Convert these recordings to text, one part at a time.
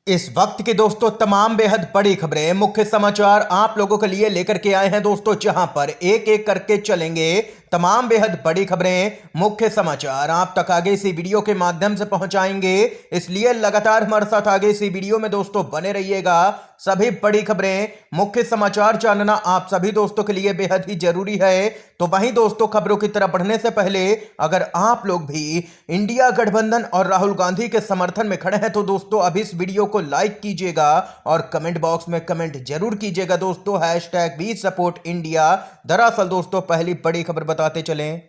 इस वक्त के दोस्तों तमाम बेहद बड़ी खबरें, मुख्य समाचार आप लोगों के लिए लेकर के आए हैं दोस्तों, जहां पर एक एक करके चलेंगे तमाम बेहद बड़ी खबरें, मुख्य समाचार आप तक आगे इसी वीडियो के माध्यम से पहुंचाएंगे। इसलिए लगातार हमारे साथ आगे इसी वीडियो में दोस्तों बने रहिएगा। सभी बड़ी खबरें, मुख्य समाचार जानना आप सभी दोस्तों के लिए बेहद ही जरूरी है। तो वहीं दोस्तों खबरों की तरफ बढ़ने से पहले अगर आप लोग भी इंडिया गठबंधन और राहुल गांधी के समर्थन में खड़े हैं तो दोस्तों अभी इस वीडियो को लाइक कीजिएगा और कमेंट बॉक्स में कमेंट जरूर कीजिएगा दोस्तों #वी सपोर्ट इंडिया। दरअसल दोस्तों पहली बड़ी खबर बताते चलें।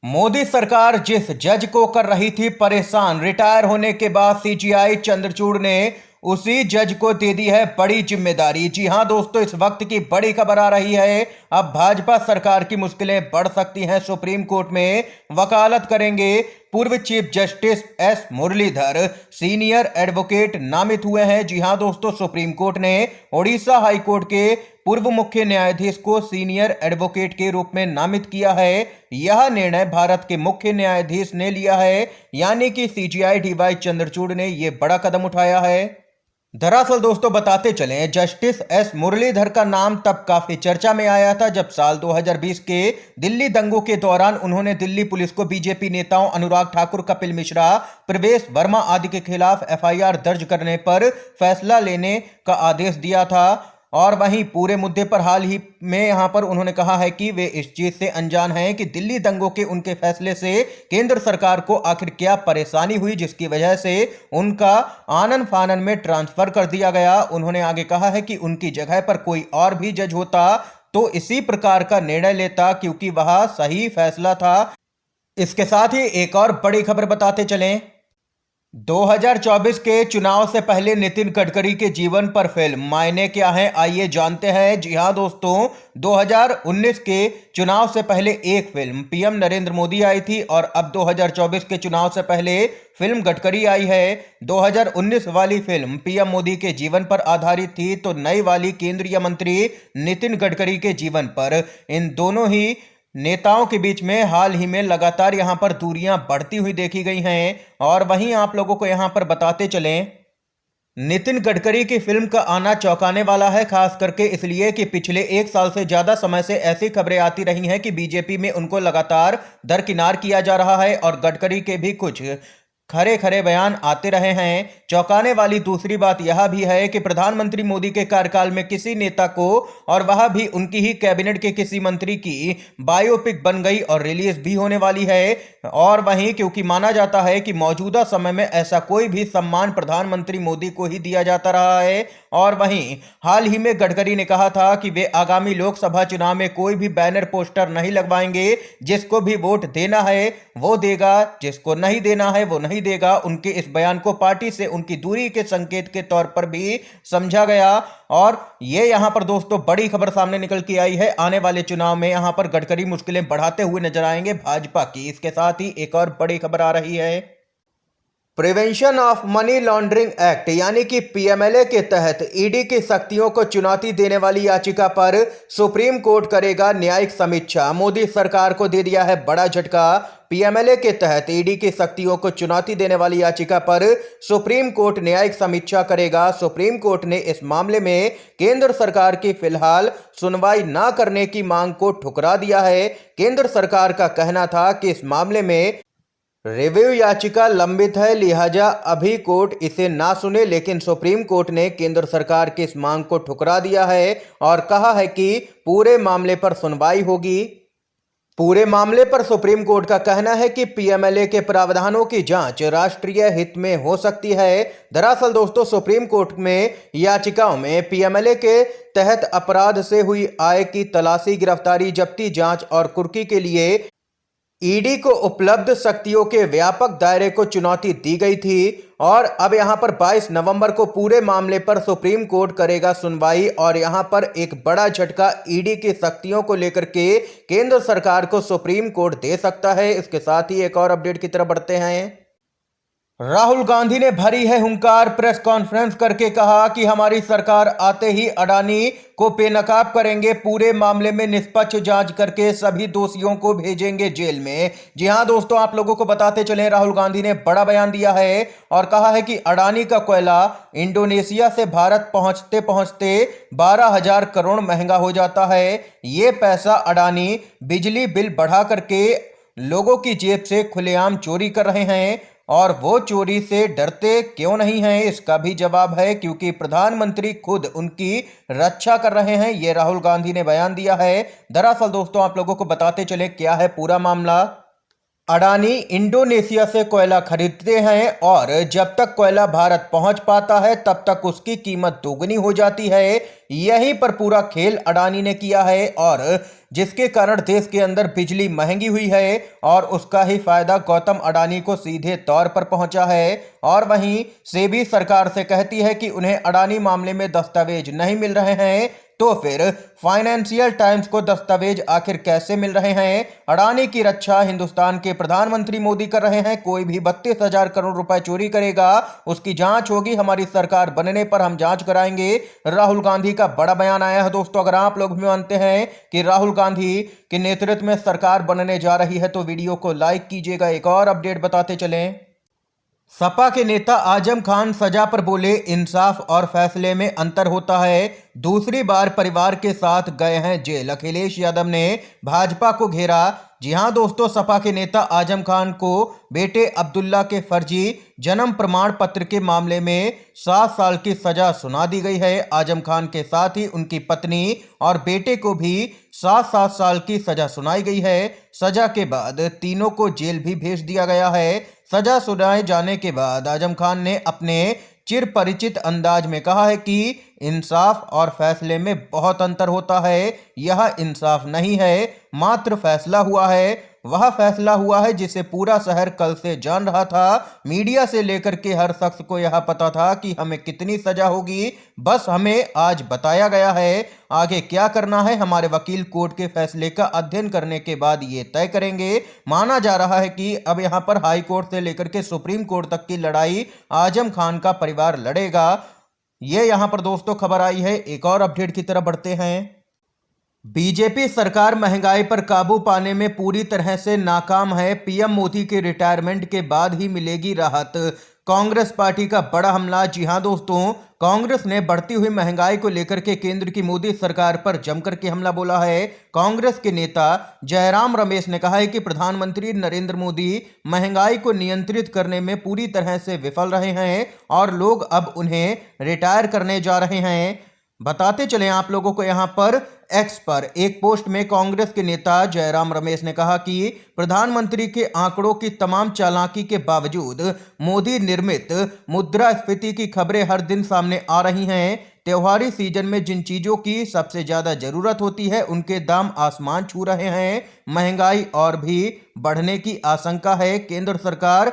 मोदी सरकार जिस जज को कर रही थी परेशान, रिटायर होने के बाद सीजीआई चंद्रचूड़ ने उसी जज को दे दी है बड़ी जिम्मेदारी। जी हां दोस्तों, इस वक्त की बड़ी खबर आ रही है। अब भाजपा सरकार की मुश्किलें बढ़ सकती हैं। सुप्रीम कोर्ट में वकालत करेंगे पूर्व chief justice S Muralidhar, senior advocate नामित हुए हैं। जी हां दोस्तों, सुप्रीम कोर्ट ने ओडिशा हाई कोर्ट के पूर्व मुख्य न्यायाधीश को सीनियर एडवोकेट के रूप में नामित किया है। यह निर्णय भारत के मुख्य न्यायाधीश ने लिया है, यानी कि सीजीआई डीवाई चंद्रचूड़ ने यह बड़ा कदम उठाया है। दरअसल दोस्तों बताते चलें, जस्टिस एस मुरलीधर का नाम तब काफी चर्चा में आया था जब साल 2020 के दिल्ली दंगों के दौरान उन्होंने दिल्ली पुलिस को बीजेपी नेताओं अनुराग ठाकुर, कपिल मिश्रा, प्रवेश वर्मा आदि के खिलाफ एफआईआर दर्ज करने पर फैसला लेने का आदेश दिया था। और वहीं पूरे मुद्दे पर हाल ही में यहां पर उन्होंने कहा है कि वे इस चीज से अनजान हैं कि दिल्ली दंगों के उनके फैसले से केंद्र सरकार को आखिर क्या परेशानी हुई, जिसकी वजह से उनका आनन फानन में ट्रांसफर कर दिया गया। उन्होंने आगे कहा है कि उनकी जगह पर कोई और भी जज होता तो इसी प्रकार का निर्णय लेता, क्योंकि वह सही फैसला था। इसके साथ ही एक और बड़ी खबर बताते चलें। 2024 के चुनाव से पहले नितिन गडकरी के जीवन पर फिल्म, मायने क्या है आइए जानते हैं। जी हां दोस्तों, 2019 के चुनाव से पहले एक फिल्म पीएम नरेंद्र मोदी आई थी और अब 2024 के चुनाव से पहले फिल्म गडकरी आई है। 2019 वाली फिल्म पीएम मोदी के जीवन पर आधारित थी, तो नई वाली केंद्रीय मंत्री नितिन गडकरी के जीवन पर। इन दोनों ही नेताओं के बीच में हाल ही में लगातार यहां पर दूरियां बढ़ती हुई देखी गई हैं। और वहीं आप लोगों को यहां पर बताते चलें, नितिन गडकरी की फिल्म का आना चौंकाने वाला है, खास करके इसलिए कि पिछले एक साल से ज्यादा समय से ऐसी खबरें आती रही हैं कि बीजेपी में उनको लगातार दरकिनार किया जा रहा है और गडकरी के भी कुछ खरे खरे बयान आते रहे हैं। चौंकाने वाली दूसरी बात यह भी है कि प्रधानमंत्री मोदी के कार्यकाल में किसी नेता को, और वह भी उनकी ही कैबिनेट के किसी मंत्री की बायोपिक बन गई और रिलीज भी होने वाली है। और वहीं क्योंकि माना जाता है कि मौजूदा समय में ऐसा कोई भी सम्मान प्रधानमंत्री मोदी को ही दिया जाता रहा है। और वहीं हाल ही में गडकरी ने कहा था कि वे आगामी लोकसभा चुनाव में कोई भी बैनर पोस्टर नहीं लगवाएंगे। जिसको भी वोट देना है वो देगा, जिसको नहीं देना है वो नहीं देगा। उनके इस बयान को पार्टी से उनकी दूरी के संकेत के तौर पर भी समझा गया। और ये यहां पर दोस्तों बड़ी खबर सामने निकल के आई है। आने वाले चुनाव में यहां पर गडकरी मुश्किलें बढ़ाते हुए नजर आएंगे भाजपा की। इसके साथ ही एक और बड़ी खबर आ रही है। Prevention of money laundering act यानी कि पीएमएलए के तहत ईडी की शक्तियों को चुनौती देने वाली याचिका पर सुप्रीम कोर्ट करेगा न्यायिक समीक्षा। मोदी सरकार को दे दिया है बड़ा झटका। पीएमएलए के तहत ईडी की शक्तियों को चुनौती देने वाली याचिका पर सुप्रीम कोर्ट न्यायिक समीक्षा करेगा। सुप्रीम कोर्ट ने इस मामले में केंद्र सरकार की फिलहाल सुनवाई न करने की मांग को ठुकरा दिया है। केंद्र सरकार का कहना था कि इस मामले में रिव्यू याचिका लंबित है, लिहाजा अभी कोर्ट इसे ना सुने। लेकिन सुप्रीम कोर्ट ने केंद्र सरकार की इस मांग को ठुकरा दिया है और कहा है कि पूरे मामले पर सुनवाई होगी। पूरे मामले पर सुप्रीम कोर्ट का कहना है कि पीएमएलए के प्रावधानों की जांच राष्ट्रीय हित में हो सकती है। दरअसल दोस्तों सुप्रीम कोर्ट में याचिकाओं में पीएमएलए के तहत अपराध से हुई आय की तलाशी, गिरफ्तारी, जब्ती, जांच और कुर्की के लिए ईडी को उपलब्ध शक्तियों के व्यापक दायरे को चुनौती दी गई थी। और अब यहां पर 22 नवंबर को पूरे मामले पर सुप्रीम कोर्ट करेगा सुनवाई। और यहां पर एक बड़ा झटका ईडी की शक्तियों को लेकर के केंद्र सरकार को सुप्रीम कोर्ट दे सकता है। इसके साथ ही एक और अपडेट की तरफ बढ़ते हैं। राहुल गांधी ने भरी है हुंकार, प्रेस कॉन्फ्रेंस करके कहा कि हमारी सरकार आते ही अडानी को बेनकाब करेंगे, पूरे मामले में निष्पक्ष जांच करके सभी दोषियों को भेजेंगे जेल में। जी हां दोस्तों, आप लोगों को बताते चले, राहुल गांधी ने बड़ा बयान दिया है और कहा है कि अडानी का कोयला इंडोनेशिया से भारत पहुंचते पहुंचते 12,000 करोड़ महंगा हो जाता है। ये पैसा अडानी बिजली बिल बढ़ा करके लोगों की जेब से खुलेआम चोरी कर रहे हैं और वो चोरी से डरते क्यों नहीं हैं, इसका भी जवाब है क्योंकि प्रधानमंत्री खुद उनकी रक्षा कर रहे हैं। ये राहुल गांधी ने बयान दिया है। दरअसल दोस्तों, आप लोगों को बताते चले क्या है पूरा मामला। अडानी इंडोनेशिया से कोयला खरीदते हैं और जब तक कोयला भारत पहुंच पाता है तब तक उसकी कीमत दोगुनी हो जाती है। यहीं पर पूरा खेल अडानी ने किया है और जिसके कारण देश के अंदर बिजली महंगी हुई है और उसका ही फायदा गौतम अडानी को सीधे तौर पर पहुंचा है। और वहीं सेबी सरकार से कहती है कि उन्हें अडानी मामले में दस्तावेज नहीं मिल रहे हैं, तो फिर फाइनेंशियल टाइम्स को दस्तावेज आखिर कैसे मिल रहे हैं। अडानी की रक्षा हिंदुस्तान के प्रधानमंत्री मोदी कर रहे हैं। कोई भी 32,000 करोड़ रुपए चोरी करेगा उसकी जांच होगी, हमारी सरकार बनने पर हम जांच कराएंगे। राहुल गांधी का बड़ा बयान आया है दोस्तों। अगर आप लोग भी मानते हैं कि राहुल गांधी के नेतृत्व में सरकार बनने जा रही है तो वीडियो को लाइक कीजिएगा। एक और अपडेट बताते चलें, सपा के नेता आजम खान सजा पर बोले, इंसाफ और फैसले में अंतर होता है। दूसरी बार परिवार के साथ गए हैं जेल, अखिलेश यादव ने भाजपा को घेरा। जी हां दोस्तों, सपा के नेता आजम खान को बेटे अब्दुल्ला के फर्जी जन्म प्रमाण पत्र के मामले में 7 साल की सजा सुना दी गई है। आजम खान के साथ ही उनकी पत्नी और बेटे को भी 7-7 साल की सजा सुनाई गई है। सजा के बाद तीनों को जेल भी भेज दिया गया है। सजा सुनाए जाने के बाद आजम खान ने अपने चिर परिचित अंदाज में कहा है कि इंसाफ और फैसले में बहुत अंतर होता है। यह इंसाफ नहीं है, मात्र फैसला हुआ है। वह फैसला हुआ है जिसे पूरा शहर कल से जान रहा था। मीडिया से लेकर के हर शख्स को यह पता था कि हमें कितनी सजा होगी, बस हमें आज बताया गया है। आगे क्या करना है हमारे वकील कोर्ट के फैसले का अध्ययन करने के बाद ये तय करेंगे। माना जा रहा है कि अब यहां पर हाई कोर्ट से लेकर के सुप्रीम कोर्ट तक की लड़ाई आजम खान का परिवार लड़ेगा। ये यहां पर दोस्तों खबर आई है। एक और अपडेट की तरफ बढ़ते हैं। बीजेपी सरकार महंगाई पर काबू पाने में पूरी तरह से नाकाम है। पीएम मोदी के रिटायरमेंट के बाद ही मिलेगी राहत। कांग्रेस पार्टी का बड़ा हमला। जी हां दोस्तों, कांग्रेस ने बढ़ती हुई महंगाई को लेकर के केंद्र की मोदी सरकार पर जमकर के हमला बोला है। कांग्रेस के नेता जयराम रमेश ने कहा है कि प्रधानमंत्री नरेंद्र मोदी महंगाई को नियंत्रित करने में पूरी तरह से विफल रहे हैं और लोग अब उन्हें रिटायर करने जा रहे हैं। बताते चलें आप लोगों को, यहां पर एक्स पर एक पोस्ट में कांग्रेस के नेता जयराम रमेश ने कहा कि प्रधानमंत्री के आंकड़ों की तमाम चालाकी के बावजूद मोदी निर्मित मुद्रास्फीति की खबरें हर दिन सामने आ रही हैं। त्योहारी सीजन में जिन चीजों की सबसे ज्यादा जरूरत होती है उनके दाम आसमान छू रहे हैं। महंगाई और भी बढ़ने की आशंका है। केंद्र सरकार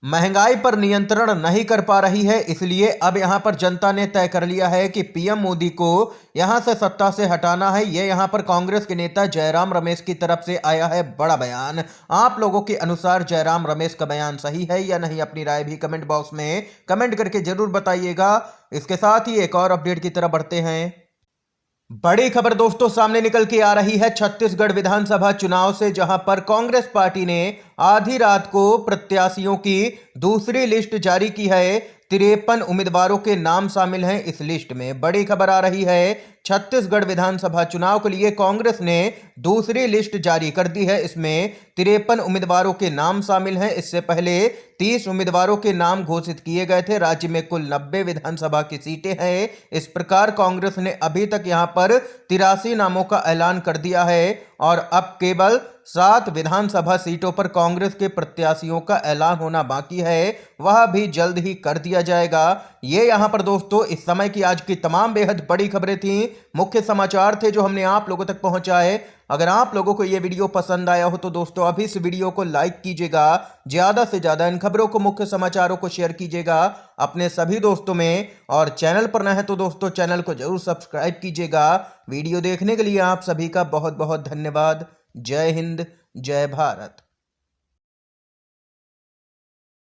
महंगाई पर नियंत्रण नहीं कर पा रही है, इसलिए अब यहां पर जनता ने तय कर लिया है कि पीएम मोदी को यहां से सत्ता से हटाना है। ये यहां पर कांग्रेस के नेता जयराम रमेश की तरफ से आया है बड़ा बयान। आप लोगों के अनुसार जयराम रमेश का बयान सही है या नहीं, अपनी राय भी कमेंट बॉक्स में कमेंट करके जरूर बताइएगा। इसके साथ ही एक और अपडेट की तरफ बढ़ते हैं। बड़ी खबर दोस्तों सामने निकल के आ रही है छत्तीसगढ़ विधानसभा चुनाव से, जहां पर कांग्रेस पार्टी ने आधी रात को प्रत्याशियों की दूसरी लिस्ट जारी की है। 53 उम्मीदवारों के नाम शामिल हैं इस लिस्ट में। बड़ी खबर आ रही है, छत्तीसगढ़ विधानसभा चुनाव के लिए कांग्रेस ने दूसरी लिस्ट जारी कर दी है। इसमें 53 उम्मीदवारों के नाम शामिल हैं। इससे पहले 30 उम्मीदवारों के नाम घोषित किए गए थे। राज्य में कुल 90 विधानसभा की सीटें हैं। इस प्रकार कांग्रेस ने अभी तक यहां पर 83 नामों का ऐलान कर दिया है और अब केवल 7 विधानसभा सीटों पर कांग्रेस के प्रत्याशियों का ऐलान होना बाकी है। वह भी जल्द ही कर दिया जाएगा। ये यहां पर दोस्तों इस समय की आज की तमाम बेहद बड़ी खबरें थी, मुख्य समाचार थे जो हमने आप लोगों तक पहुंचाए। अगर आप लोगों को यह वीडियो पसंद आया हो तो दोस्तों अभी इस वीडियो को लाइक कीजिएगा, ज्यादा से ज्यादा इन खबरों को, मुख्य समाचारों को शेयर कीजिएगा अपने सभी दोस्तों में, और चैनल पर नए हैं तो दोस्तों चैनल को जरूर सब्सक्राइब कीजिएगा। वीडियो देखने के लिए आप सभी का बहुत बहुत धन्यवाद। जय हिंद, जय भारत।